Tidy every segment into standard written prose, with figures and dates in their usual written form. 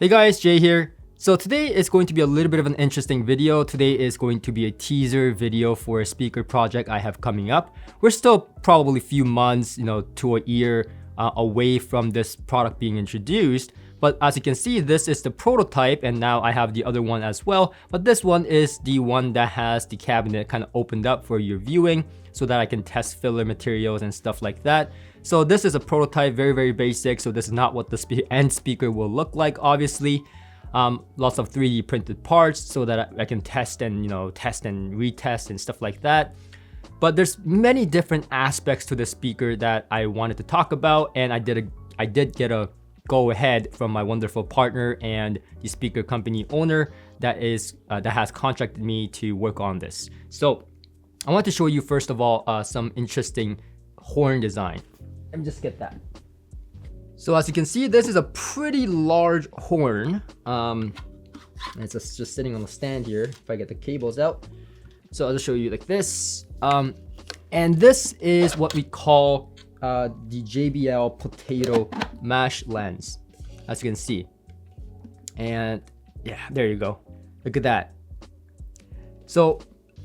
Hey guys, Jay here. So today is going to be a little bit of an interesting video. Today is going to be a teaser video for a speaker project I have coming up. We're still probably a few months, to a year away from this product being introduced. But as you can see, this is the prototype, and now I have the other one as well. But this one is the one that has the cabinet kind of opened up for your viewing so that I can test filler materials and stuff like that. So this is a prototype, very, very basic. So this is not what the end speaker will look like, obviously. Lots of 3D printed parts so that I can test and, test and retest and stuff like that. But there's many different aspects to the speaker that I wanted to talk about, and I did get a go ahead from my wonderful partner and the speaker company owner that has contracted me to work on this. So I want to show you first of all some interesting horn design. Let me just get that. So as you can see, this is a pretty large horn. It's just sitting on the stand here. If I get the cables out, so I'll just show you like this. And this is what we call the JBL Potato Mash lens, as you can see. And yeah, there you go. Look at that. So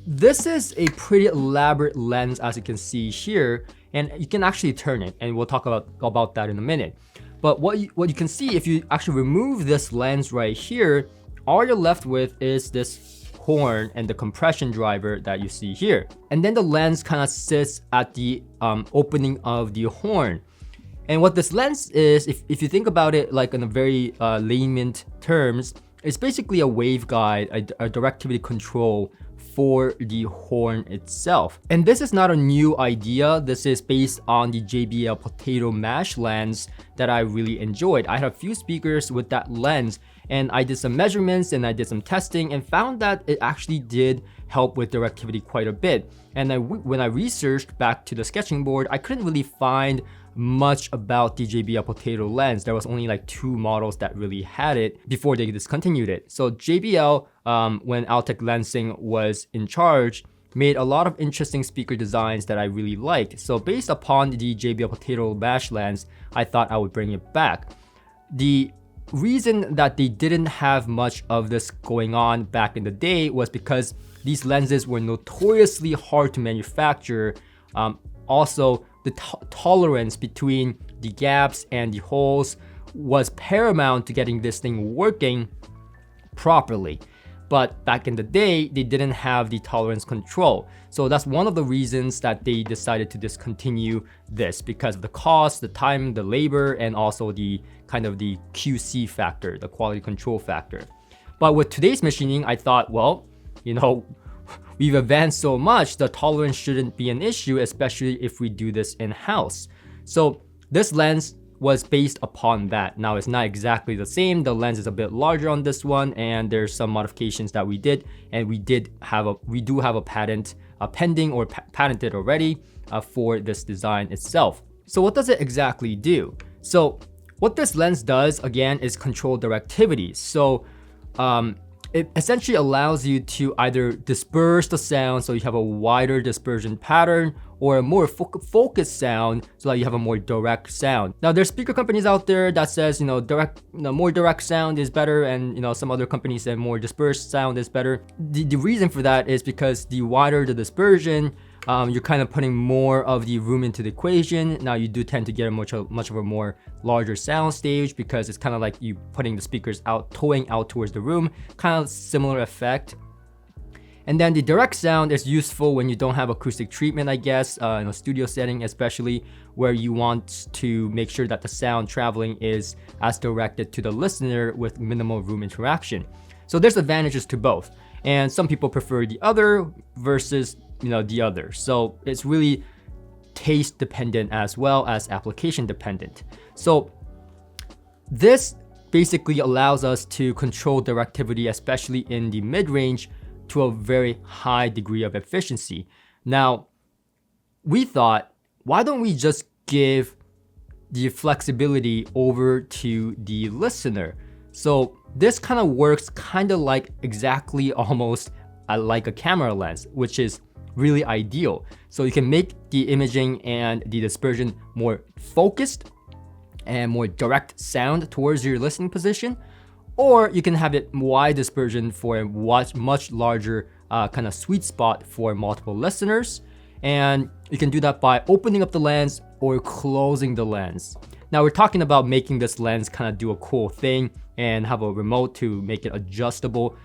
this is a pretty elaborate lens, as you can see here, and you can actually turn it, and we'll talk about that in a minute. But what you can see, if you actually remove this lens right here, all you're left with is this horn and the compression driver that you see here. And then the lens kind of sits at the opening of the horn. And what this lens is, if you think about it like in a very layman terms, it's basically a waveguide, a directivity control for the horn itself. And this is not a new idea. This is based on the JBL Potato Mash lens that I really enjoyed. I had a few speakers with that lens, and I did some measurements and I did some testing and found that it actually did help with directivity quite a bit. And when I researched back to the sketching board, I couldn't really find much about the JBL Potato lens. There was only like 2 models that really had it before they discontinued it. So JBL, when Altec Lensing was in charge, made a lot of interesting speaker designs that I really liked. So based upon the JBL Potato Mash lens, I thought I would bring it back. The reason that they didn't have much of this going on back in the day was because these lenses were notoriously hard to manufacture. Also, the tolerance between the gaps and the holes was paramount to getting this thing working properly. But back in the day, they didn't have the tolerance control. So that's one of the reasons that they decided to discontinue this, because of the cost, the time, the labor, and also the kind of the QC factor, the quality control factor. But with today's machining, I thought, well, we've advanced so much, the tolerance shouldn't be an issue, especially if we do this in-house. So this lens was based upon that. Now it's not exactly the same. The lens is a bit larger on this one, and there's some modifications that we did, and we do have a patent pending or patented already for this design itself. So what does it exactly do? So what this lens does, again, is control directivity. So it essentially allows you to either disperse the sound so you have a wider dispersion pattern, or a more focused sound so that you have a more direct sound. Now there's speaker companies out there that says, more direct sound is better, and some other companies say more dispersed sound is better. The reason for that is because the wider the dispersion, you're kind of putting more of the room into the equation. Now you do tend to get a much of a more larger sound stage, because it's kind of like you putting the speakers out, towing out towards the room, kind of similar effect. And then the direct sound is useful when you don't have acoustic treatment, I guess, in a studio setting, especially where you want to make sure that the sound traveling is as directed to the listener with minimal room interaction. So there's advantages to both. And some people prefer the other versus the other. So it's really taste dependent as well as application dependent. So this basically allows us to control directivity, especially in the mid-range, to a very high degree of efficiency. Now, we thought, why don't we just give the flexibility over to the listener? So this kind of works kind of like exactly almost like a camera lens, which is really ideal. So you can make the imaging and the dispersion more focused and more direct sound towards your listening position, or you can have it wide dispersion for a much larger kind of sweet spot for multiple listeners. And you can do that by opening up the lens or closing the lens. Now we're talking about making this lens kind of do a cool thing and have a remote to make it adjustable,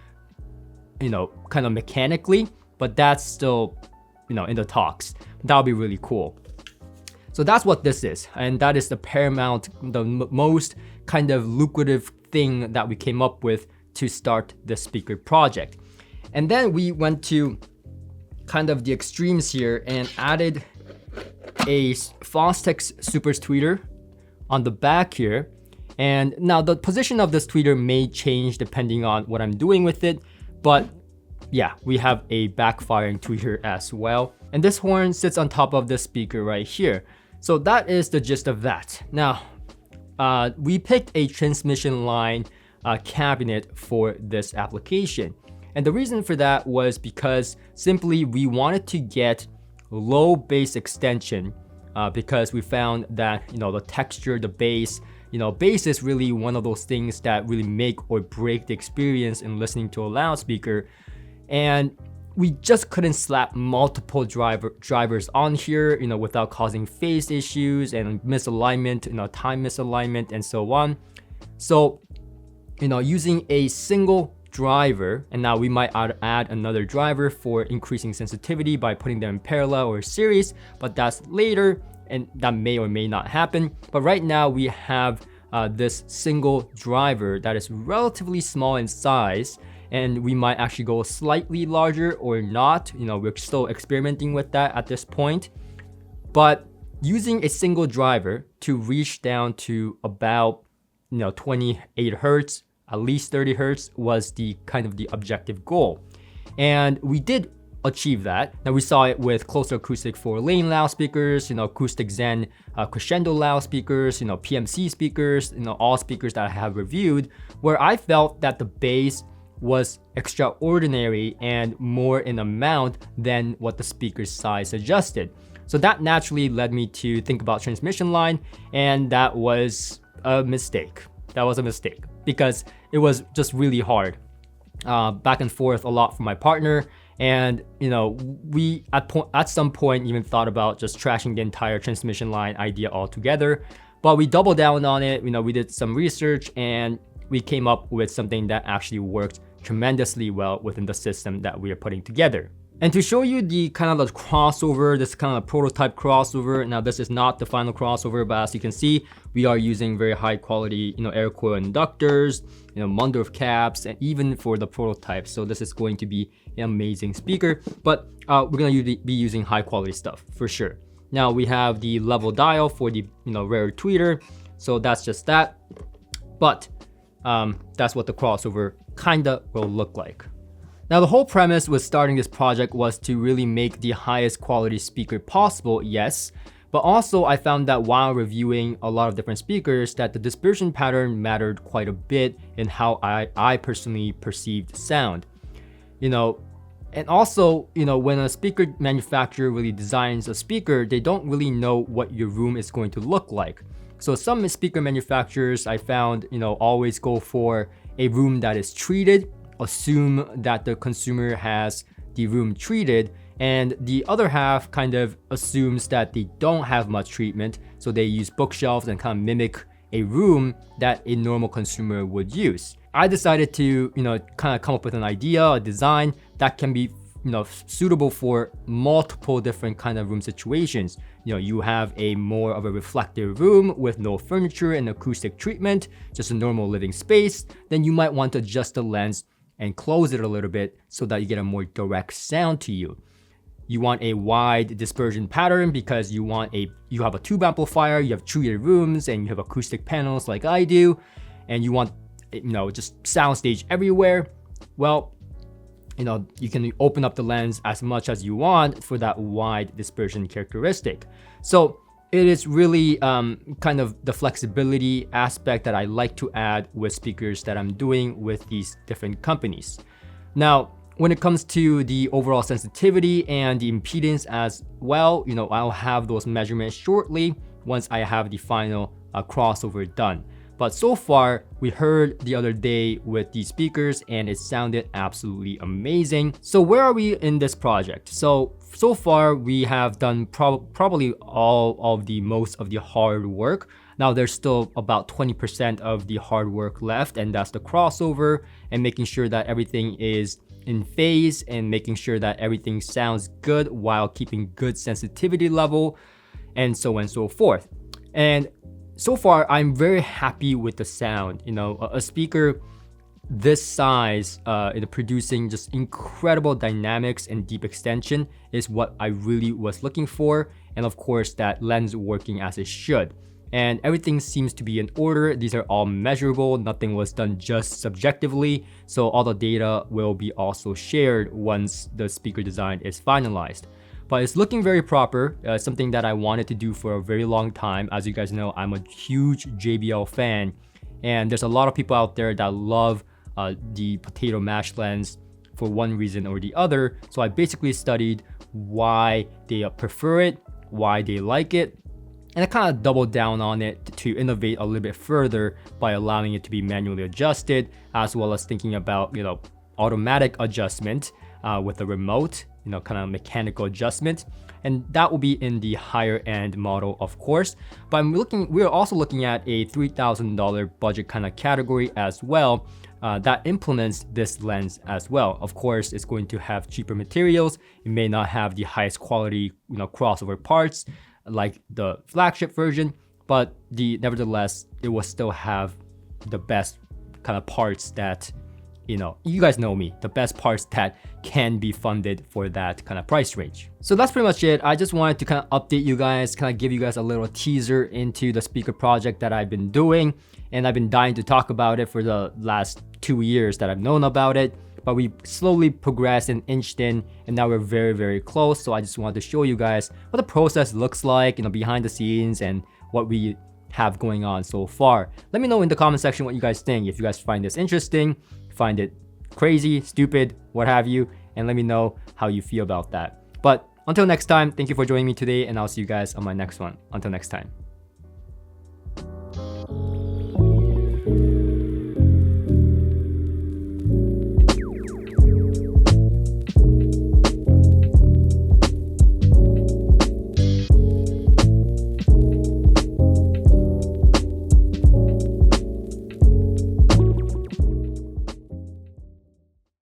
kind of mechanically, but that's still, in the talks. That'll be really cool. So that's what this is, and that is the paramount, the most kind of lucrative thing that we came up with to start the speaker project. And then we went to kind of the extremes here and added a Fostex Super tweeter on the back here. And now the position of this tweeter may change depending on what I'm doing with it, but yeah, we have a backfiring tweeter as well. And this horn sits on top of the speaker right here. So that is the gist of that. Now, we picked a transmission line cabinet for this application. And the reason for that was because simply we wanted to get low bass extension because we found that, the texture, the bass, bass is really one of those things that really make or break the experience in listening to a loudspeaker. And we just couldn't slap multiple drivers on here, without causing phase issues and misalignment, time misalignment and so on. So, using a single driver, and now we might add another driver for increasing sensitivity by putting them in parallel or series, but that's later, and that may or may not happen. But right now we have this single driver that is relatively small in size, and we might actually go slightly larger or not. We're still experimenting with that at this point. But using a single driver to reach down to about 28 hertz, at least 30 hertz was the kind of the objective goal. And we did achieve that. Now we saw it with closer acoustic 4-lane loudspeakers, acoustic Zen crescendo loudspeakers, PMC speakers, all speakers that I have reviewed, where I felt that the bass was extraordinary and more in amount than what the speaker's size suggested. So that naturally led me to think about transmission line, and that was a mistake. Because it was just really hard. Back and forth a lot from my partner, and we at some point even thought about just trashing the entire transmission line idea altogether. But we doubled down on it. We did some research and we came up with something that actually worked tremendously well within the system that we are putting together. And to show you the kind of the crossover, this kind of prototype crossover, now this is not the final crossover, but as you can see, we are using very high quality, air coil inductors, Mundorf caps, and even for the prototype. So this is going to be an amazing speaker, but we're going to be using high quality stuff for sure. Now we have the level dial for the, rare tweeter. So that's just that. But that's what the crossover kinda will look like. Now the whole premise with starting this project was to really make the highest quality speaker possible, yes, but also I found that while reviewing a lot of different speakers that the dispersion pattern mattered quite a bit in how I personally perceived sound. And also, when a speaker manufacturer really designs a speaker, they don't really know what your room is going to look like. So some speaker manufacturers I found, always go for a room that is treated, assume that the consumer has the room treated, and the other half kind of assumes that they don't have much treatment, so they use bookshelves and kind of mimic a room that a normal consumer would use. I decided to, kind of come up with an idea, a design that can be, suitable for multiple different kind of room situations. You have a more of a reflective room with no furniture and acoustic treatment, just a normal living space. Then you might want to adjust the lens and close it a little bit so that you get a more direct sound to you. You want a wide dispersion pattern because you have a tube amplifier, you have treated rooms, and you have acoustic panels like I do, and you want just soundstage everywhere. Well, you can open up the lens as much as you want for that wide dispersion characteristic. So it is really kind of the flexibility aspect that I like to add with speakers that I'm doing with these different companies. Now, when it comes to the overall sensitivity and the impedance as well, I'll have those measurements shortly once I have the final crossover done. But so far, we heard the other day with these speakers and it sounded absolutely amazing. So where are we in this project? So far we have done probably all of the most of the hard work. Now there's still about 20% of the hard work left, and that's the crossover and making sure that everything is in phase and making sure that everything sounds good while keeping good sensitivity level and so on and so forth. And so far, I'm very happy with the sound. You know, a speaker this size producing just incredible dynamics and deep extension is what I really was looking for. And of course, that lens working as it should. And everything seems to be in order. These are all measurable. Nothing was done just subjectively. So all the data will be also shared once the speaker design is finalized. But it's looking very proper, something that I wanted to do for a very long time. As you guys know, I'm a huge JBL fan, and there's a lot of people out there that love the Potato Mash lens for one reason or the other. So I basically studied why they prefer it, why they like it, and I kind of doubled down on it to innovate a little bit further by allowing it to be manually adjusted, as well as thinking about, you know, automatic adjustment with a remote, you know, kind of mechanical adjustment, and that will be in the higher end model, of course. But we're also looking at a $3,000 budget kind of category as well that implements this lens as well. Of course, it's going to have cheaper materials. It may not have the highest quality, you know, crossover parts like the flagship version, but nevertheless, it will still have the best kind of parts that, you know, you guys know me, the best parts that can be funded for that kind of price range. So that's pretty much it. I just wanted to kind of update you guys, kind of give you guys a little teaser into the speaker project that I've been doing. And I've been dying to talk about it for the last 2 years that I've known about it. But we slowly progressed and inched in, and now we're very, very close. So I just wanted to show you guys what the process looks like, you know, behind the scenes and what we have going on so far. Let me know in the comment section what you guys think. If you guys find this interesting, find it crazy, stupid, what have you, and let me know how you feel about that. But until next time, thank you for joining me today, and I'll see you guys on my next one. Until next time.